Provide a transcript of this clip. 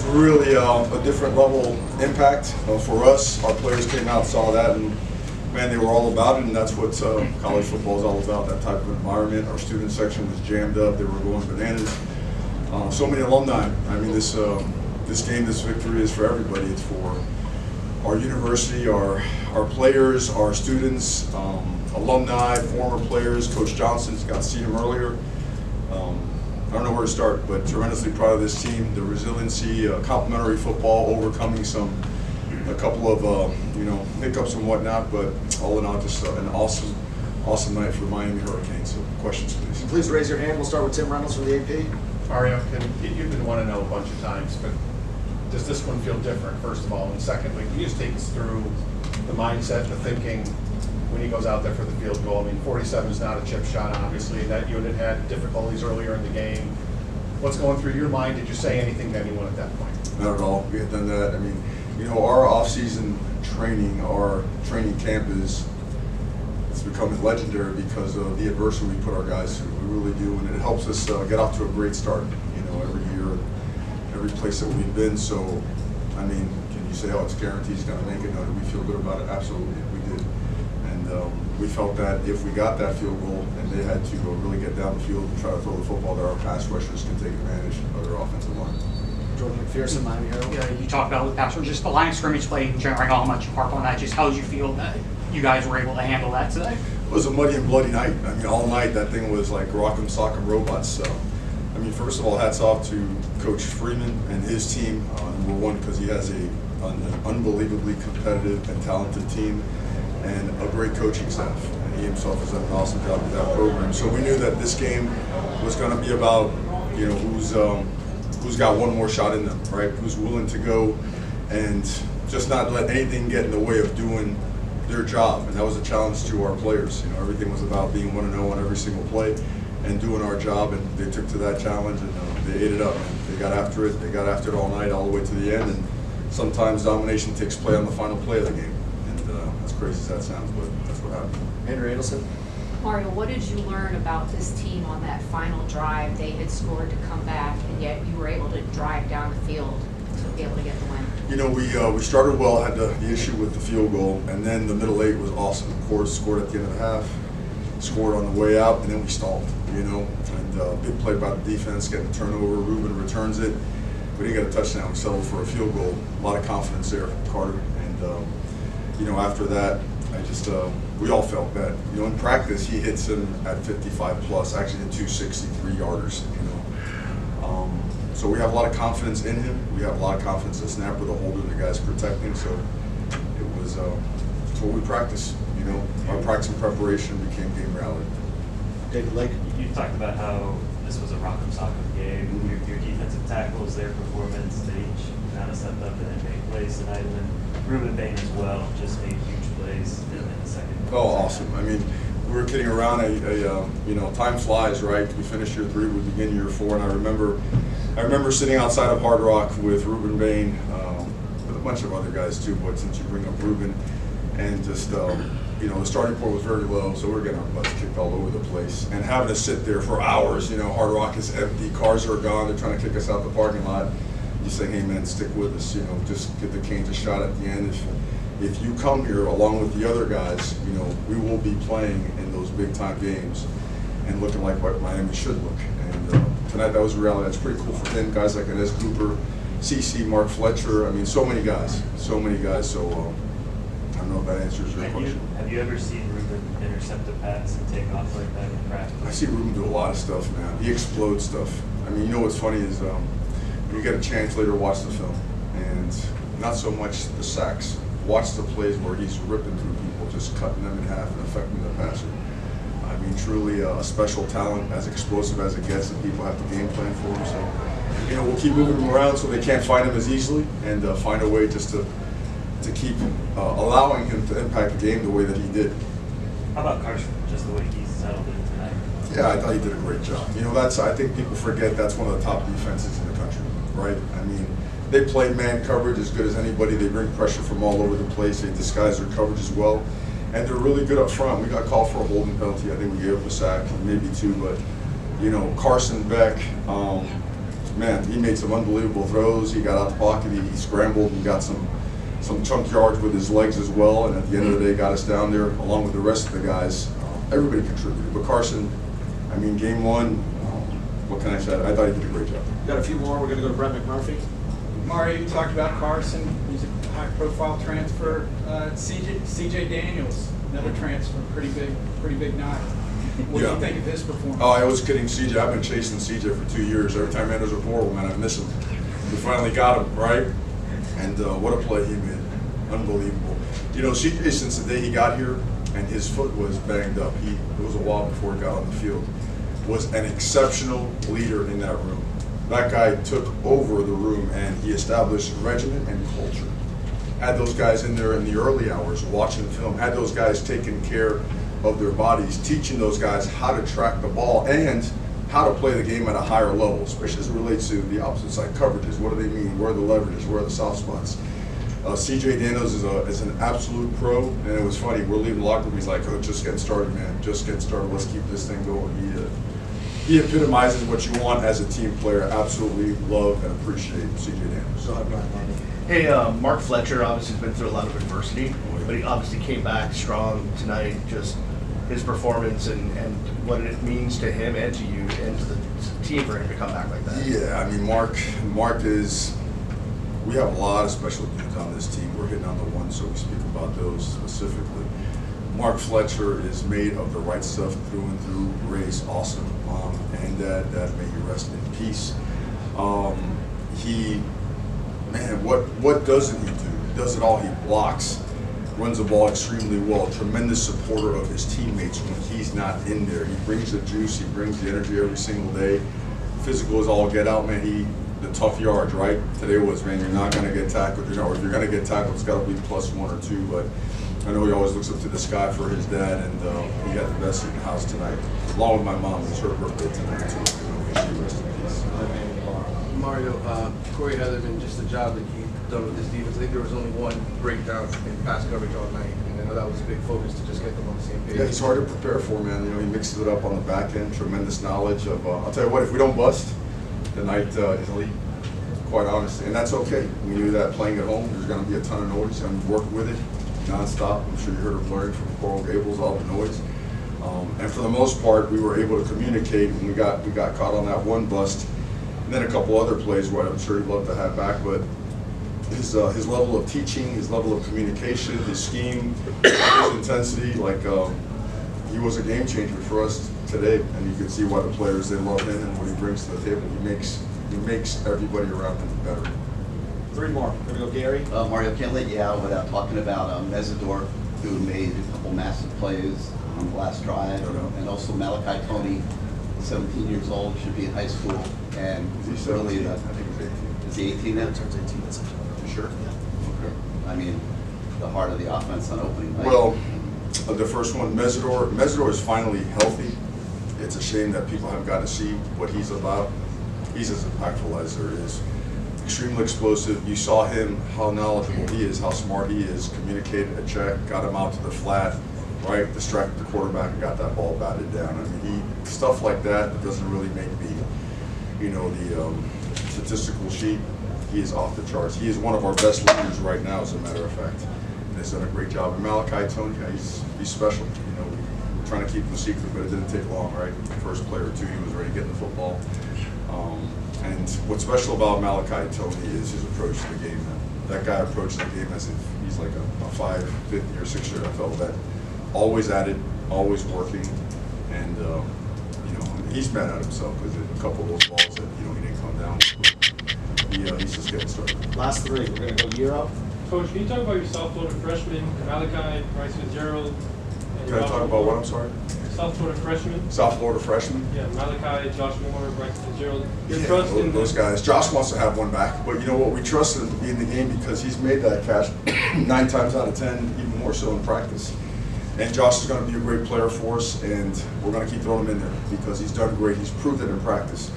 really a different level impact for us. Our players came out, saw that, and man, they were all about it, and that's what college football is all about, that type of environment. Our student section was jammed up. They were going bananas. So many alumni. I mean, this game, this victory is for everybody. It's for our university, our players, our students, alumni, former players. Coach Johnson's got to see him earlier. I don't know where to start, but tremendously proud of this team. The resiliency, complimentary football, overcoming a couple of hiccups and whatnot, but all in all, just an awesome night for the Miami Hurricanes. So, questions, please. Please raise your hand. We'll start with Tim Reynolds from the AP. Mario, you've been 1-0 a bunch of times, but does this one feel different, first of all? And secondly, can you just take us through the mindset, the thinking when he goes out there for the field goal? I mean, 47 is not a chip shot, obviously. That unit had difficulties earlier in the game. What's going through your mind? Did you say anything to anyone at that point? Not at all. We had done that. I mean, our off-season training, our training camp it's becoming legendary because of the adversity we put our guys through. We really do, and it helps us get off to a great start. Every year, every place that we've been. So, I mean, can you say, it's guaranteed he's going to make it? No, did we feel good about it? Absolutely, we did. And we felt that if we got that field goal and they had to really get down the field and try to throw the football, that our pass rushers can take advantage of their offensive line. Jordan McPherson, Miami Herald. Yeah, you talked about with pass rush, just the line of scrimmage play in general. How much you harp on that? Just how did you feel that you guys were able to handle that today? It was a muddy and bloody night. I mean, all night that thing was like rock'em sock'em robots. So, I mean, first of all, hats off to Coach Freeman and his team. Number one, because he has an unbelievably competitive and talented team and a great coaching staff. And he himself has done an awesome job with that program. So we knew that this game was going to be about, who's got one more shot in them, right? Who's willing to go and just not let anything get in the way of doing their job. And that was a challenge to our players. Everything was about being 1-0 on every single play and doing our job, and they took to that challenge and they ate it up. And they got after it. They got after it all night, all the way to the end. And sometimes domination takes play on the final play of the game. And as crazy as that sounds, but that's what happened. Andrew Adelson. Mario, what did you learn about this team on that final drive? They had scored to come back, and yet you were able to drive down the field to be able to get the win. We started well, had the issue with the field goal, and then the middle eight was awesome. Of course, scored at the end of the half, scored on the way out, and then we stalled, and big play by the defense, getting a turnover. Ruben returns it. We didn't get a touchdown. We settled for a field goal. A lot of confidence there, Carter. And, after that, we all felt that. In practice, he hits him at 55 plus, actually the 263 yarders, So we have a lot of confidence in him. We have a lot of confidence in the snapper, the holder, the guys protecting. So it was it's what we practice. Our practice and preparation became game reality. David Lake. You talked about how this was a rock'em sock'em game. Your defensive tackles, their performance, they each kind of stepped up and made plays tonight. And then Ruben Bain as well just made huge plays in the second. Oh, awesome! I mean, we were kidding around. Time flies, right? We finished year 3, we begin year 4, and I remember sitting outside of Hard Rock with Ruben Bain, with a bunch of other guys too. But since you bring up Ruben, and just the starting point was very low, so we're getting our butts kicked all over the place, and having to sit there for hours. Hard Rock is empty, cars are gone. They're trying to kick us out the parking lot. You say, hey man, stick with us. Just give the Canes a shot at the end. If you come here along with the other guys, we will be playing in those big time games and looking like what Miami should look. And tonight that was reality. That's pretty cool for him. Guys like Inez Cooper, CC, Mark Fletcher. I mean, so many guys. So I don't know if that answers your question. Have you ever seen Ruben intercept a pass and take off like that in practice? I see Ruben do a lot of stuff, man. He explodes stuff. I mean, what's funny is you get a chance later to watch the film, and not so much the sacks. Watch the plays where he's ripping through people, just cutting them in half and affecting the passer. I mean, truly a special talent, as explosive as it gets, and people have to game plan for him. So, we'll keep moving him around so they can't find him as easily, and find a way just to keep allowing him to impact the game the way that he did. How about Carson, just the way he's settled in tonight? Yeah, I thought he did a great job. I think people forget that's one of the top defenses in the country, right? I mean, they play man coverage as good as anybody. They bring pressure from all over the place. They disguise their coverage as well. And they're really good up front. We got called for a holding penalty. I think we gave up a sack, maybe 2. But, Carson, Beck, man, he made some unbelievable throws. He got out the pocket, he scrambled and got some chunk yards with his legs as well, and at the end of the day got us down there along with the rest of the guys. Everybody contributed. But Carson, I mean, game one, what can I say? I thought he did a great job. We've got a few more. We're going to go to Brett McMurphy. Mario, you talked about Carson. He's a high-profile transfer. CJ Daniels, another transfer, pretty big night. What do you think of his performance? Oh, I was kidding CJ. I've been chasing CJ for 2 years. Every time he enters a portal, man, I miss him. We finally got him, right? And what a play he made. Unbelievable. You know, CJ, since the day he got here, and his foot was banged up, it was a while before he got on the field, was an exceptional leader in that room. That guy took over the room and he established regimen and culture. Had those guys in there in the early hours watching the film, had those guys taking care of their bodies, teaching those guys how to track the ball and how to play the game at a higher level, especially as it relates to the opposite side coverages. What do they mean? Where are the leverages? Where are the soft spots? CJ Daniels is an absolute pro, and it was funny. We're leaving the locker room. He's like, "Oh, just getting started, man. Just getting started. Let's keep this thing going." He epitomizes what you want as a team player. Absolutely love and appreciate CJ Daniels. Go ahead, Brian. Hey, Mark Fletcher obviously has been through a lot of adversity, but he obviously came back strong tonight. Just his performance and what it means to him and to you and to the team for him to come back like that. Yeah, I mean, Mark is. We have a lot of special dudes on this team. We're hitting on the ones, so we speak about those specifically. Mark Fletcher is made of the right stuff through and through. Ray's awesome, and that may he rest in peace. What doesn't he do? He does it all. He blocks, runs the ball extremely well. Tremendous supporter of his teammates when he's not in there. He brings the juice. He brings the energy every single day. Physical is all get out, man. The tough yards, right? Today was, man, you're not going to get tackled. Or if you're going to get tackled, it's got to be +1 or 2. But I know he always looks up to the sky for his dad, and he got the best seat in the house tonight, along with my mom. It's her birthday tonight, too. She rest in peace. Mario, Corey Heatherman, just the job that you've done with this defense. I think there was only one breakdown in pass coverage all night, and I know that was a big focus to just get them on the same page. Yeah, he's hard to prepare for, man. You know, he mixes it up on the back end. Tremendous knowledge of. I'll tell you what, if we don't bust, the night is elite. Quite honestly, and that's okay. We knew that playing at home, there's going to be a ton of noise, and we worked with it nonstop. I'm sure you heard her blaring from Coral Gables, all the noise. And for the most part, we were able to communicate, and we got caught on that one bust, and then a couple other plays where I'm sure he'd love to have back. But his level of teaching, his level of communication, his scheme, his intensity, he was a game changer for us today, and you can see why the players, they love him and what he brings to the table. He makes everybody around him better. 3 more. We're going to go Gary. Mario, can't let you out without talking about Mesidor, who made a couple massive plays on the last drive, and also Malachi Tony, 17 years old, should be in high school, and He's really 17. I think he's 18. is he 18 now? Turns 18 this year. You sure? Okay. I mean, the heart of the offense on opening night. Well, the first one, Mesidor is finally healthy. It's a shame that people haven't got to see what he's about. He's as impactful as there is. Extremely explosive. You saw him, how knowledgeable he is, how smart he is, communicated a check, got him out to the flat, right, distracted the quarterback and got that ball batted down. I mean, stuff like that doesn't really make the statistical sheet. He is off the charts. He is one of our best leaders right now, as a matter of fact. And he's done a great job. And Malachi Tony, he's special. We're trying to keep him a secret, but it didn't take long, right? First play or two, he was ready to get in the football. And what's special about Malachi Tony is his approach to the game. That guy approaches the game as if he's like a 5th year, 6th year NFL vet. Always at it, always working, and he's mad at himself because a couple of those balls that he didn't come down. He's just getting started. Last 3. We're going to go Euro. Coach, can you talk about your South Florida freshman, Malachi, Bryce Fitzgerald? Can I talk about what? I'm sorry. South Florida freshman. South Florida freshman. Yeah, Malachi, Josh Moore, Bryce Fitzgerald. Your Yeah, trust in those guys. Josh wants to have one back, but you know what? We trust him to be in the game because he's made that catch 9 times out of 10, even more so in practice. And Josh is going to be a great player for us, and we're going to keep throwing him in there because he's done great. He's proved it in practice.